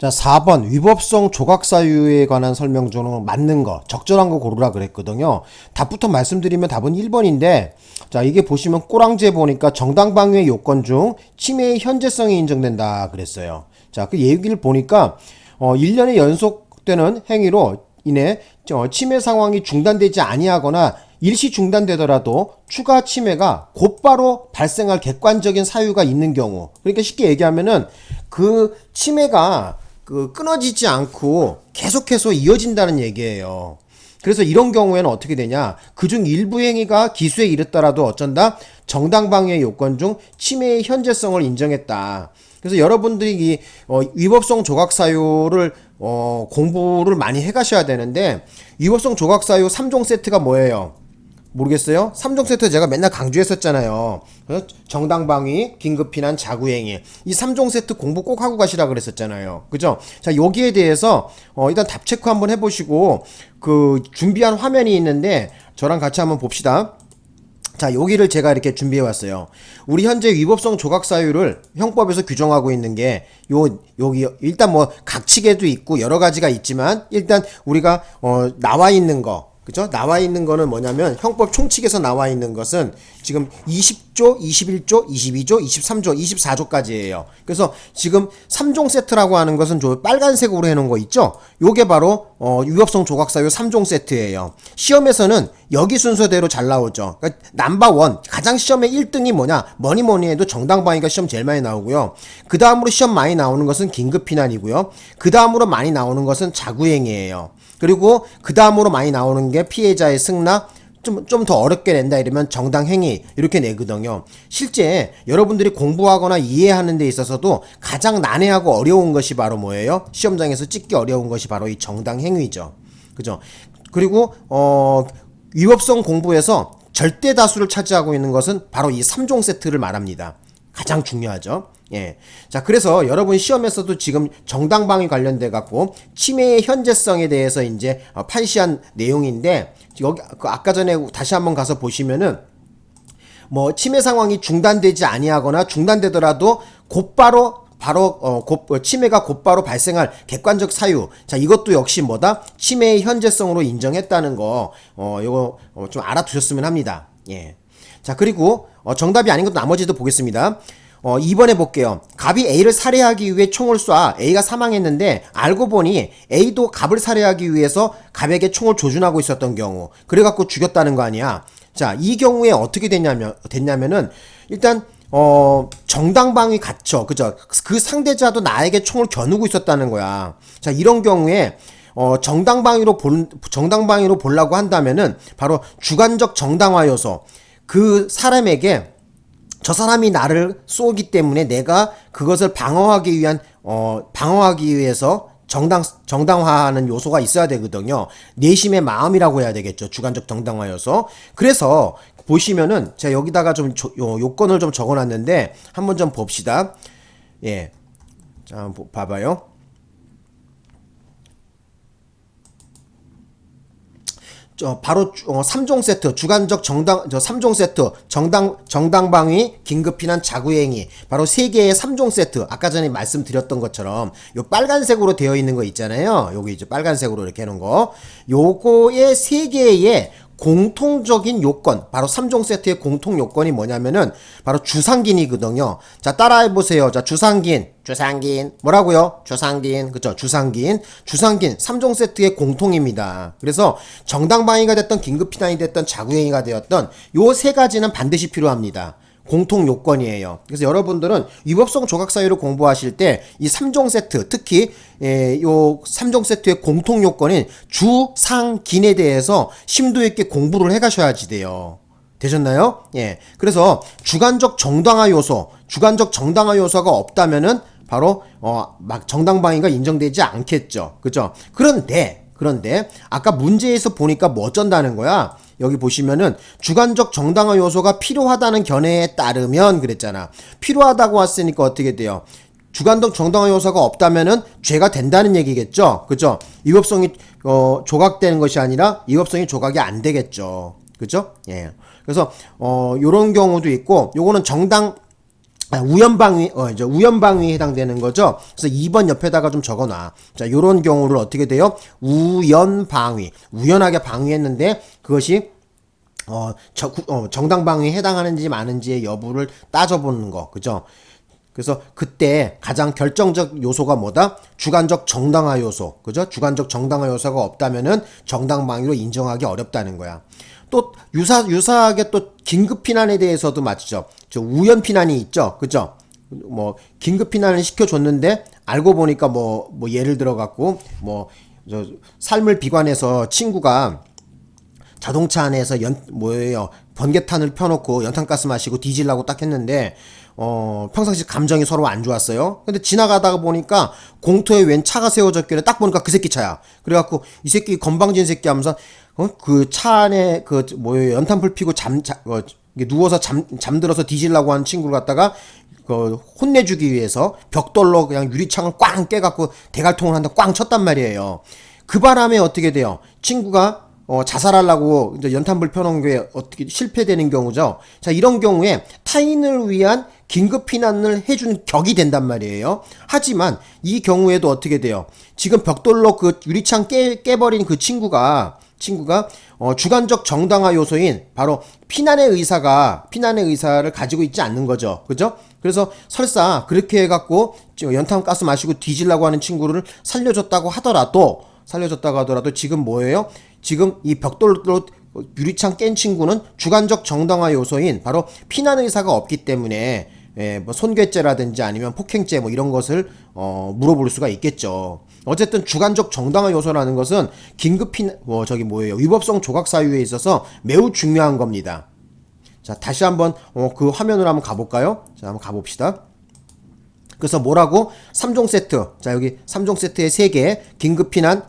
자, 4번 위법성 조각사유에 관한 설명 중 맞는 거, 적절한 거 고르라 그랬거든요. 답부터 말씀드리면 답은 1번인데, 자, 이게 보시면 꼬랑지에 보니까 정당방위의 요건 중 침해의 현재성이 인정된다 그랬어요. 자, 그 얘기를 보니까 1년에 연속되는 행위로 인해 침해 상황이 중단되지 아니하거나 일시 중단되더라도 추가 침해가 곧바로 발생할 객관적인 사유가 있는 경우, 그러니까 쉽게 얘기하면은 그 침해가 끊어지지 않고 계속해서 이어진다는 얘기예요. 그래서 이런 경우에는 어떻게 되냐? 그중 일부 행위가 기수에 이르더라도 어쩐다? 정당방위의 요건 중 침해의 현재성을 인정했다. 그래서 여러분들이 이 위법성 조각사유를 공부를 많이 해가셔야 되는데, 위법성 조각사유 3종 세트가 뭐예요? 모르겠어요? 3종 세트 제가 맨날 강조했었잖아요. 정당방위, 긴급피난, 자구행위. 이 3종 세트 공부 꼭 하고 가시라 그랬었잖아요. 그죠? 자, 여기에 대해서 일단 답 체크 한번 해보시고, 그 준비한 화면이 있는데 저랑 같이 한번 봅시다. 자, 여기를 제가 이렇게 준비해 왔어요. 우리 현재 위법성 조각사유를 형법에서 규정하고 있는 게 여기 일단 뭐 각칙에도 있고 여러 가지가 있지만, 일단 우리가 나와 있는 거, 그죠? 나와 있는 거는 뭐냐면 형법 총칙에서 나와 있는 것은 지금 20조, 21조, 22조, 23조, 24조까지예요. 그래서 지금 3종 세트라고 하는 것은 저 빨간색으로 해놓은 거 있죠? 요게 바로 위법성 조각사유 3종 세트예요. 시험에서는 여기 순서대로 잘 나오죠. 그러니까 넘버1, 가장 시험의 1등이 뭐니 해도 정당방위가 시험 제일 많이 나오고요. 그 다음으로 시험 많이 나오는 것은 긴급피난이고요. 그 다음으로 많이 나오는 것은 자구행위예요. 그리고 그 다음으로 많이 나오는 게 피해자의 승낙, 좀 더 어렵게 낸다 이러면 정당행위, 이렇게 내거든요. 실제 여러분들이 공부하거나 이해하는 데 있어서도 가장 난해하고 어려운 것이 바로 뭐예요? 시험장에서 찍기 어려운 것이 바로 이 정당행위죠. 그죠? 그리고 위법성 공부에서 절대 다수를 차지하고 있는 것은 바로 이 3종 세트를 말합니다. 가장 중요하죠. 예. 자, 그래서 여러분 시험에서도 지금 정당방위 관련돼 갖고 침해의 현재성에 대해서 이제 판시한 내용인데, 여기 아까 전에 다시 한번 가서 보시면은 뭐 침해 상황이 중단되지 아니하거나 중단되더라도 침해가 곧바로 발생할 객관적 사유. 자, 이것도 역시 뭐다? 침해의 현재성으로 인정했다는 거, 요거 좀 알아두셨으면 합니다. 예. 자, 그리고 정답이 아닌 것도 나머지도 보겠습니다. 2번에 볼게요. 갑이 A를 살해하기 위해 총을 쏴 A가 사망했는데, 알고 보니 A도 갑을 살해하기 위해서 갑에게 총을 조준하고 있었던 경우, 그래갖고 죽였다는 거 아니야. 자, 이 경우에 어떻게 됐냐면은 일단 정당방위 갇혀, 그죠? 그 상대자도 나에게 총을 겨누고 있었다는 거야. 자, 이런 경우에 정당방위로 보려고 한다면은 바로 주관적 정당화 요소, 그 사람에게 저 사람이 나를 쏘기 때문에 내가 그것을 방어하기 위해서 정당화하는 요소가 있어야 되거든요. 내심의 마음이라고 해야 되겠죠. 주관적 정당화 요소. 그래서 보시면은 제가 여기다가 좀 요건을 좀 적어놨는데 한번 좀 봅시다. 예, 자, 한번 봐봐요. 바로 3종 세트, 주관적 3종 세트, 정당방위, 긴급피난, 자구행위, 바로 3개의 3종 세트. 아까 전에 말씀드렸던 것처럼 요 빨간색으로 되어 있는 거 있잖아요. 여기 이제 빨간색으로 이렇게 해놓은 거, 요거의 3개의 공통적인 요건, 바로 3종 세트의 공통 요건이 뭐냐면은 바로 주상긴이거든요. 자, 따라해보세요. 자, 주상긴 뭐라고요? 주상긴, 그쵸? 주상긴 3종 세트의 공통입니다. 그래서 정당방위가 됐던 긴급피난이 됐던 자구행위가 되었던 요 3가지는 반드시 필요합니다. 공통 요건이에요. 그래서 여러분들은 위법성 조각사유를 공부하실 때 이 3종 세트, 특히 요 3종 세트의 공통 요건인 주상긴에 대해서 심도 있게 공부를 해 가셔야지 돼요. 되셨나요? 예. 그래서 주관적 정당화 요소가 없다면은 바로 막 정당방위가 인정되지 않겠죠. 그죠? 그런데 아까 문제에서 보니까 뭐 어쩐다는 거야? 여기 보시면은 주관적 정당화 요소가 필요하다는 견해에 따르면 그랬잖아. 필요하다고 왔으니까 어떻게 돼요? 주관적 정당화 요소가 없다면은 죄가 된다는 얘기겠죠. 그죠? 위법성이 조각되는 것이 아니라 위법성이 조각이 안 되겠죠. 그죠? 예. 그래서 요런 경우도 있고, 요거는 우연방위, 이제 우연방위에 해당되는 거죠. 그래서 2번 옆에다가 좀 적어놔. 자, 요런 경우를 어떻게 돼요? 우연방위. 우연하게 방위했는데, 그것이, 정당방위에 해당하는지 마는지의 여부를 따져보는 거. 그죠? 그래서 그때 가장 결정적 요소가 뭐다? 주관적 정당화 요소. 그죠? 주관적 정당화 요소가 없다면은 정당방위로 인정하기 어렵다는 거야. 또 유사하게 또 긴급 피난에 대해서도 맞죠. 저 우연 피난이 있죠. 그죠? 뭐 긴급 피난을 시켜줬는데 알고 보니까 뭐 예를 들어 갖고 뭐 저 삶을 비관해서 친구가 자동차 안에서 번개탄을 펴놓고 연탄가스 마시고 뒤질라고 딱 했는데 평상시 감정이 서로 안 좋았어요. 근데 지나가다가 보니까 공터에 웬 차가 세워졌길래 딱 보니까 그 새끼 차야. 그래갖고 이 새끼 건방진 새끼 하면서 그 차 안에 연탄불 피고 누워서 잠들어서 뒤질라고 하는 친구를 갖다가 혼내주기 위해서 벽돌로 그냥 유리창을 꽝 깨갖고 대갈통을 한다 꽝 쳤단 말이에요. 그 바람에 어떻게 돼요? 친구가 자살하려고 이제 연탄불 펴놓은 게 어떻게 실패되는 경우죠. 자, 이런 경우에 타인을 위한 긴급 피난을 해준 격이 된단 말이에요. 하지만 이 경우에도 어떻게 돼요? 지금 벽돌로 그 유리창 깨버린 그 친구가 주관적 정당화 요소인 바로 피난의 의사를 가지고 있지 않는 거죠. 그죠? 그래서 설사 그렇게 해갖고 연탄가스 마시고 뒤질라고 하는 친구를 살려줬다고 하더라도 지금 뭐예요? 지금 이 벽돌로 유리창 깬 친구는 주관적 정당화 요소인 바로 피난 의사가 없기 때문에 뭐 손괴죄라든지 아니면 폭행죄 뭐 이런 것을 물어볼 수가 있겠죠. 어쨌든 주관적 정당화 요소라는 것은 긴급 피난 위법성 조각 사유에 있어서 매우 중요한 겁니다. 자, 다시 한번 그 화면으로 한번 가볼까요? 자, 한번 가봅시다. 그래서 뭐라고? 3종 세트. 자, 여기 3종 세트의 3개 긴급 피난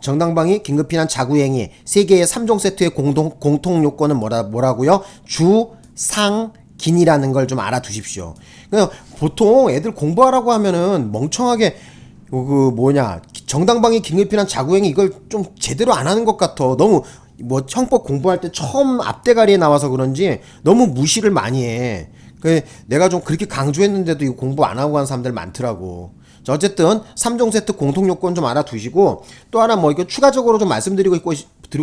정당방위, 긴급피난, 자구행위 3개의 3종 세트의 공통 요건은 뭐라고요? 주, 상, 긴이라는 걸 좀 알아두십시오. 그냥 보통 애들 공부하라고 하면은 멍청하게 정당방위, 긴급피난, 자구행위 이걸 좀 제대로 안 하는 것 같아. 너무 형법 공부할 때 처음 앞대가리에 나와서 그런지 너무 무시를 많이 해. 내가 좀 그렇게 강조했는데도 이거 공부 안 하고 간 사람들 많더라고. 자, 어쨌든 3종 세트 공통 요건 좀 알아두시고 또 하나 이거 추가적으로 좀 말씀드리고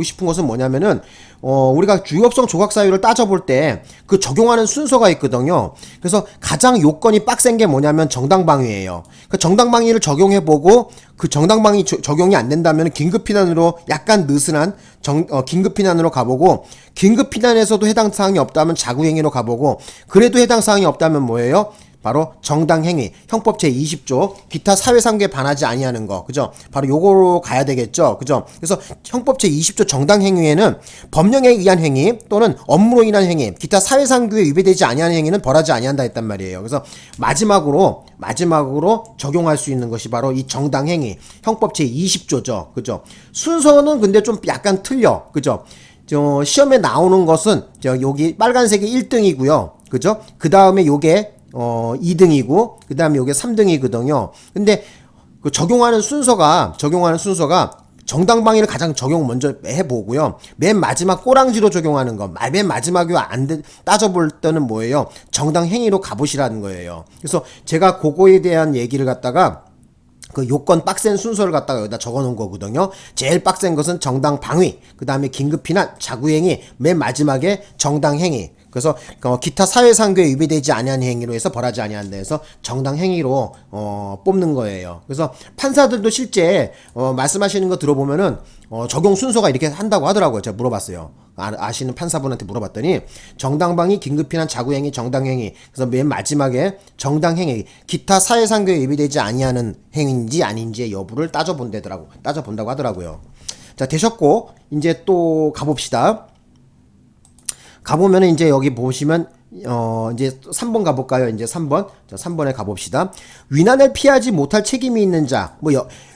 싶은 것은 뭐냐면은 우리가 위법성 조각 사유를 따져볼 때 그 적용하는 순서가 있거든요. 그래서 가장 요건이 빡센 게 뭐냐면 정당방위예요. 그 정당방위를 적용해보고 그 정당방위 적용이 안 된다면 긴급피난으로 약간 느슨한 긴급피난으로 가보고 긴급피난에서도 해당 사항이 없다면 자구행위로 가보고 그래도 해당 사항이 없다면 뭐예요? 바로 정당행위, 형법 제20조 기타 사회상규에 반하지 아니하는 거, 그죠? 바로 요거로 가야 되겠죠, 그죠? 그래서 형법 제20조 정당행위에는 법령에 의한 행위 또는 업무로 인한 행위, 기타 사회상규에 위배되지 아니하는 행위는 벌하지 아니한다 했단 말이에요. 그래서 마지막으로 적용할 수 있는 것이 바로 이 정당행위, 형법 제20조죠, 그죠? 순서는 근데 좀 약간 틀려, 그죠? 시험에 나오는 것은 여기 빨간색이 1등이고요, 그죠? 그 다음에 요게 2등이고 그 다음에 요게 3등이거든요. 근데 그 적용하는 순서가 정당방위를 가장 적용 먼저 해보고요. 맨 마지막 꼬랑지로 적용하는 거, 맨 마지막에 따져볼 때는 뭐예요? 정당행위로 가보시라는 거예요. 그래서 제가 그거에 대한 얘기를 갖다가 그 요건 빡센 순서를 갖다가 여기다 적어 놓은 거거든요. 제일 빡센 것은 정당방위, 그 다음에 긴급피난, 자구행위, 맨 마지막에 정당행위. 그래서 기타 사회상규에 위배되지 아니한 행위로 해서 벌하지 아니한다 해서 정당행위로 뽑는 거예요. 그래서 판사들도 실제 말씀하시는 거 들어보면은 적용 순서가 이렇게 한다고 하더라고요. 제가 물어봤어요. 아시는 판사분한테 물어봤더니 정당방위, 긴급피난, 자구행위, 정당행위. 그래서 맨 마지막에 정당행위, 기타 사회상규에 위배되지 아니하는 행위인지 아닌지의 여부를 따져본다고 하더라고요. 자, 되셨고 이제 또 가봅시다. 가보면은 이제 여기 보시면 이제 3번 가볼까요? 이제 3번. 자, 3번에 가봅시다. 위난을 피하지 못할 책임이 있는 자.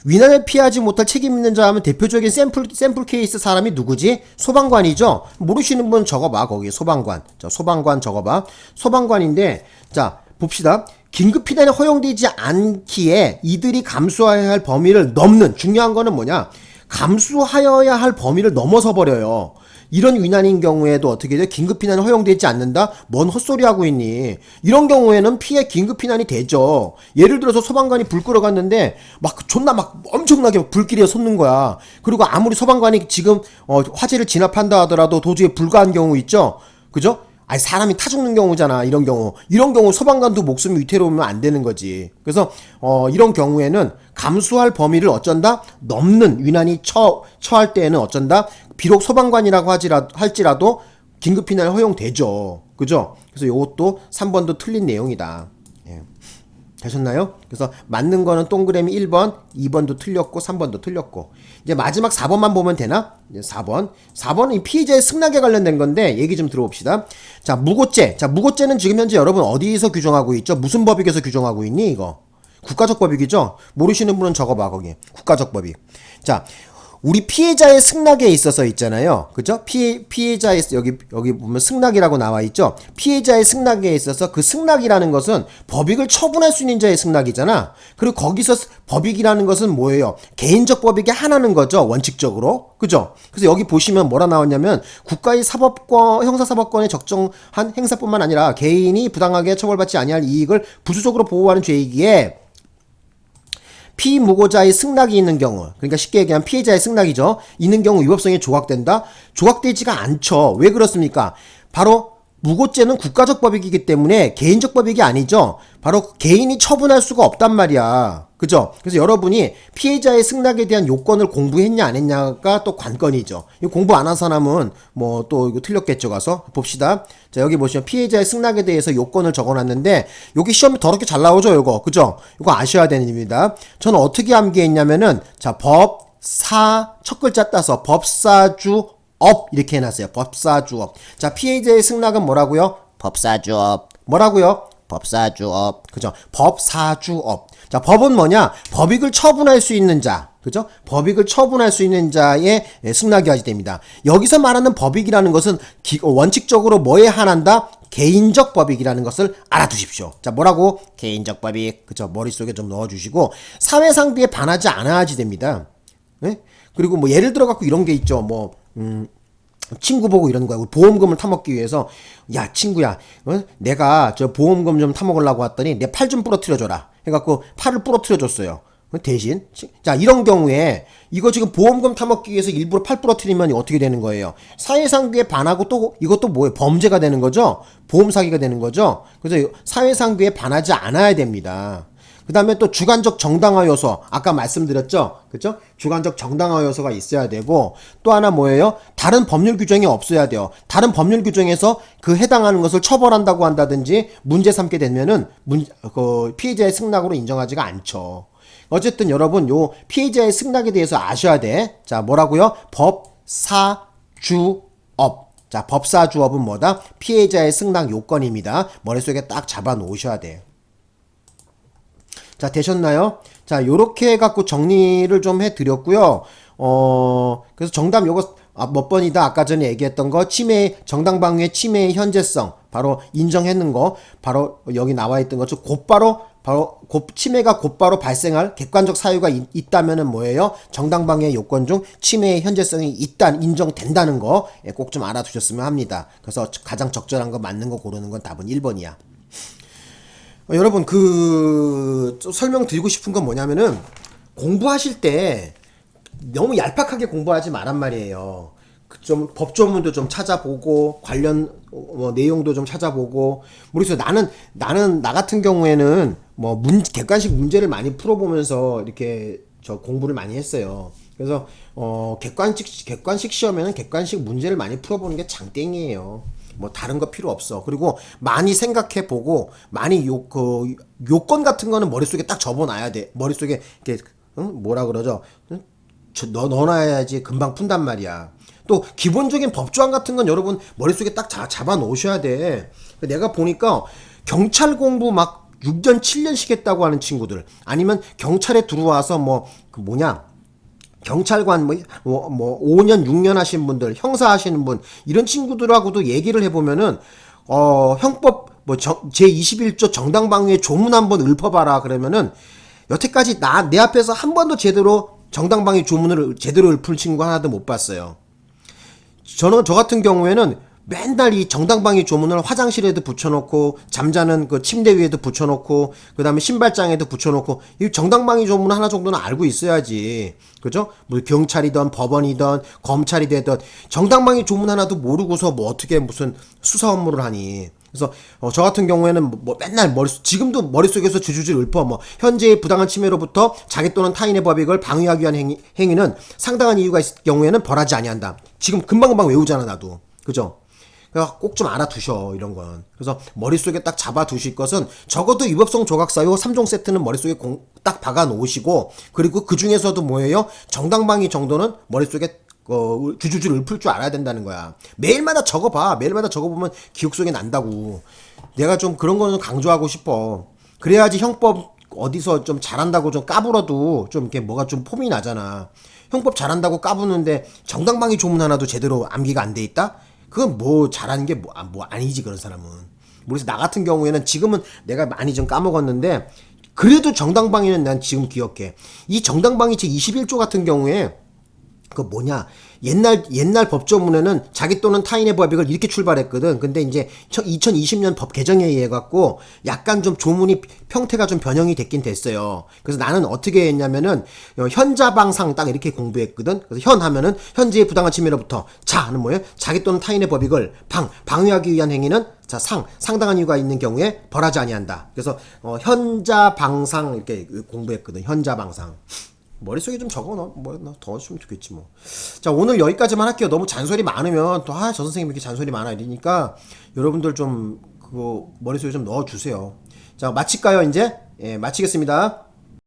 위난을 피하지 못할 책임 있는 자 하면 대표적인 샘플 케이스 사람이 누구지? 소방관이죠? 모르시는 분 적어봐. 거기 소방관. 자, 소방관 적어봐. 소방관인데, 자, 봅시다. 긴급피난이 허용되지 않기에 이들이 감수해야 할 범위를 넘는, 중요한 거는 뭐냐? 감수하여야 할 범위를 넘어서 버려요. 이런 위난인 경우에도 어떻게 돼? 긴급피난이 허용되지 않는다? 뭔 헛소리 하고 있니? 이런 경우에는 피해 긴급피난이 되죠. 예를 들어서 소방관이 불 끌어갔는데 막 존나 막 엄청나게 불길이 솟는 거야. 그리고 아무리 소방관이 지금 화재를 진압한다 하더라도 도저히 불가한 경우 있죠? 그죠? 아니 사람이 타 죽는 경우잖아. 이런 경우 소방관도 목숨이 위태로우면 안 되는 거지. 그래서 이런 경우에는 감수할 범위를 어쩐다 넘는 위난이 처할 때에는 어쩐다 비록 소방관이라고 할지라도 긴급피난이 허용되죠. 그죠? 그래서 요것도 3번도 틀린 내용이다. 예. 되셨나요? 그래서 맞는 거는 동그라미 1번, 2번도 틀렸고 3번도 틀렸고 이제 마지막 4번만 보면 되나? 이제 4번은 이 피해자의 승낙에 관련된 건데 얘기 좀 들어봅시다. 자, 무고죄. 자, 무고죄는 지금 현재 여러분 어디서 규정하고 있죠? 무슨 법익에서 규정하고 있니 이거? 국가적 법익이죠? 모르시는 분은 적어봐 거기. 국가적 법익. 자, 우리 피해자의 승낙에 있어서 있잖아요. 그죠? 피해자의, 여기 보면 승낙이라고 나와 있죠? 피해자의 승낙에 있어서 그 승낙이라는 것은 법익을 처분할 수 있는 자의 승낙이잖아. 그리고 거기서 법익이라는 것은 뭐예요? 개인적 법익의 하나는 거죠. 원칙적으로. 그죠? 그래서 여기 보시면 뭐라 나왔냐면 국가의 사법권, 형사사법권에 적정한 행사뿐만 아니라 개인이 부당하게 처벌받지 아니할 이익을 부수적으로 보호하는 죄이기에 피무고자의 승낙이 있는 경우, 그러니까 쉽게 얘기하면 피해자의 승낙이죠. 있는 경우 위법성이 조각된다? 조각되지가 않죠. 왜 그렇습니까? 바로 무고죄는 국가적 법익이기 때문에 개인적 법익이 아니죠. 바로 개인이 처분할 수가 없단 말이야. 그죠? 그래서 여러분이 피해자의 승낙에 대한 요건을 공부했냐 안 했냐가 또 관건이죠. 이거 공부 안 한 사람은 뭐 또 이거 틀렸겠죠. 가서 봅시다. 자, 여기 보시면 피해자의 승낙에 대해서 요건을 적어놨는데 여기 시험에 더럽게 잘 나오죠. 이거 그죠? 이거 아셔야 되는 일입니다. 저는 어떻게 암기했냐면은 자, 법사 첫 글자 따서 법사주 업 이렇게 해놨어요. 법사주업. 자, 피해자의 승낙은 뭐라고요? 법사주업. 뭐라고요? 법사주업. 그죠? 법사주업. 자, 법은 뭐냐? 법익을 처분할 수 있는 자. 그죠? 법익을 처분할 수 있는 자의 승낙이 됩니다. 여기서 말하는 법익이라는 것은 원칙적으로 뭐에 한한다? 개인적 법익이라는 것을 알아두십시오. 자, 뭐라고? 개인적 법익. 그죠? 머릿속에 좀 넣어주시고 사회상대에 반하지 않아야지 됩니다. 네? 그리고 뭐 예를 들어 갖고 이런 게 있죠. 뭐 친구 보고 이러는 거야. 보험금을 타먹기 위해서 야 친구야 내가 저 보험금 좀 타먹으려고 왔더니 내 팔 좀 부러뜨려줘라 해갖고 팔을 부러뜨려줬어요. 대신 자 이런 경우에 이거 지금 보험금 타먹기 위해서 일부러 팔 부러뜨리면 어떻게 되는 거예요? 사회상규에 반하고 또 이것도 뭐예요? 범죄가 되는 거죠? 보험 사기가 되는 거죠? 그래서 사회상규에 반하지 않아야 됩니다. 그 다음에 또 주관적 정당화 요소 아까 말씀드렸죠. 그죠? 주관적 정당화 요소가 있어야 되고 또 하나 뭐예요? 다른 법률 규정이 없어야 돼요. 다른 법률 규정에서 그 해당하는 것을 처벌한다고 한다든지 문제 삼게 되면은 피해자의 승낙으로 인정하지가 않죠. 어쨌든 여러분 요 피해자의 승낙에 대해서 아셔야 돼. 자, 뭐라고요? 법사주업. 자, 법사주업은 뭐다? 피해자의 승낙 요건입니다. 머릿속에 딱 잡아 놓으셔야 돼요. 자, 되셨나요? 자, 요렇게 해갖고 정리를 좀 해드렸고요. 그래서 정답 요거 몇 번이다 아까 전에 얘기했던 거 정당방위의 침해의 현재성 바로 인정했는 거 바로 여기 나와있던 것처럼 침해가 곧바로 발생할 객관적 사유가 있다면은 뭐예요? 정당방위의 요건 중 침해의 현재성이 인정된다는 거 꼭 좀 알아두셨으면 합니다. 그래서 가장 적절한 거 맞는 거 고르는 건 답은 1번이야. 여러분 설명드리고 싶은 건 뭐냐면은 공부하실 때 너무 얄팍하게 공부하지 말란 말이에요. 좀 법조문도 좀 찾아보고 관련 내용도 좀 찾아보고 그래서 나는 나 같은 경우에는 객관식 문제를 많이 풀어보면서 이렇게 공부를 많이 했어요. 그래서 객관식 시험에는 객관식 문제를 많이 풀어보는 게 장땡이에요. 다른 거 필요 없어. 그리고 많이 생각해보고 많이 요건 같은 거는 머릿속에 딱 접어놔야 돼. 머릿속에 이렇게 뭐라 그러죠? 넣어놔야지 금방 푼단 말이야. 또 기본적인 법조항 같은 건 여러분 머릿속에 딱 잡아 놓으셔야 돼. 내가 보니까 경찰 공부 막 6년 7년씩 했다고 하는 친구들 아니면 경찰에 들어와서 경찰관 5년 6년 하신 분들 형사 하시는 분 이런 친구들하고도 얘기를 해보면은 형법 제21조 정당방위의 조문 한번 읊어봐라 그러면은 여태까지 내 앞에서 한 번도 제대로 정당방위 조문을 제대로 읊은 친구 하나도 못 봤어요. 저 같은 경우에는 맨날 이 정당방위 조문을 화장실에도 붙여놓고 잠자는 그 침대 위에도 붙여놓고 그 다음에 신발장에도 붙여놓고 이 정당방위 조문 하나 정도는 알고 있어야지. 그죠? 뭐 경찰이든 법원이든 검찰이 되든 정당방위 조문 하나도 모르고서 뭐 어떻게 무슨 수사 업무를 하니. 그래서 저 같은 경우에는 뭐 맨날 지금도 머릿속에서 주주질 읊어. 뭐 현재의 부당한 침해로부터 자기 또는 타인의 법익을 방위하기 위한 행위는 상당한 이유가 있을 경우에는 벌하지 아니한다. 지금 금방금방 외우잖아 나도. 그죠? 그러니까 꼭 좀 알아두셔 이런 건. 그래서 머릿속에 딱 잡아두실 것은 적어도 위법성 조각사유 3종 세트는 머릿속에 딱 박아 놓으시고, 그리고 그 중에서도 뭐예요? 정당방위 정도는 머릿속에 주주줄 읊을 줄 알아야 된다는 거야. 매일마다 적어봐. 매일마다 적어보면 기억 속에 난다고. 내가 좀 그런 거는 강조하고 싶어. 그래야지 형법 어디서 좀 잘한다고 좀 까불어도 좀 이렇게 뭐가 좀 폼이 나잖아. 형법 잘한다고 까부는데 정당방위 조문 하나도 제대로 암기가 안 돼 있다? 그건 뭐 잘하는 게 뭐 아니지 그런 사람은. 그래서 나 같은 경우에는 지금은 내가 많이 좀 까먹었는데 그래도 정당방위는 난 지금 기억해. 이 정당방위 제 21조 같은 경우에 그 뭐냐, 옛날 법조문에는 자기 또는 타인의 법익을 이렇게 출발했거든. 근데 이제 2020년 법 개정에 의해 갖고 약간 좀 조문이 형태가 좀 변형이 됐긴 됐어요. 그래서 나는 어떻게 했냐면은 현자방상 딱 이렇게 공부했거든. 그래서 현 하면은 현재의 부당한 침해로부터, 자는 뭐예요? 자기 또는 타인의 법익을 방위하기 위한 행위는 자, 상당한 이유가 있는 경우에 벌하지 아니한다. 그래서 현자방상 이렇게 공부했거든. 현자방상. 머릿속에 좀 적어놔. 더 주면 좋겠지 뭐. 자, 오늘 여기까지만 할게요. 너무 잔소리 많으면 또 저 선생님 이렇게 잔소리 많아 이러니까 여러분들 좀 그거 머릿속에 좀 넣어주세요. 자, 마칠까요 이제? 예, 마치겠습니다.